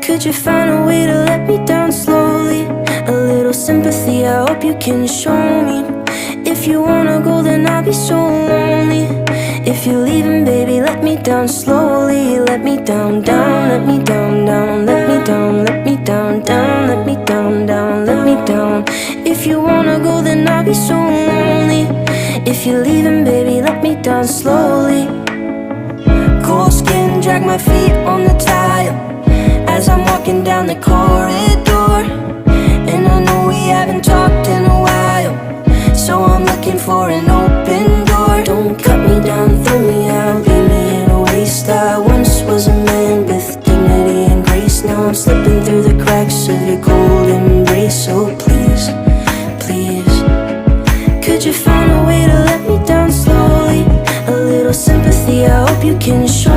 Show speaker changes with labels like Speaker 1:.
Speaker 1: Could you find a way to let me down slowly? A little sympathy, I hope you can show me. If you wanna go, then I'll be so lonely. If you're leaving, baby, let me down slowly. Let me down, down, let me down, down. Let me down, let me down, down. Let me down, down, let me down. If you wanna go, then I'll be so lonely. If you're leaving, baby, let me down slowly. Cold skin, drag my feet on the tile as I'm walking down the corridor. And I know we haven't talked in a while, so I'm looking for an open door. Don't cut me down, throw me out, leave me in a waste. I once was a man with dignity and grace. Now I'm slipping through the cracks of your cold embrace. So please, please, could you find a way to let me down slowly? A little sympathy, I hope you can show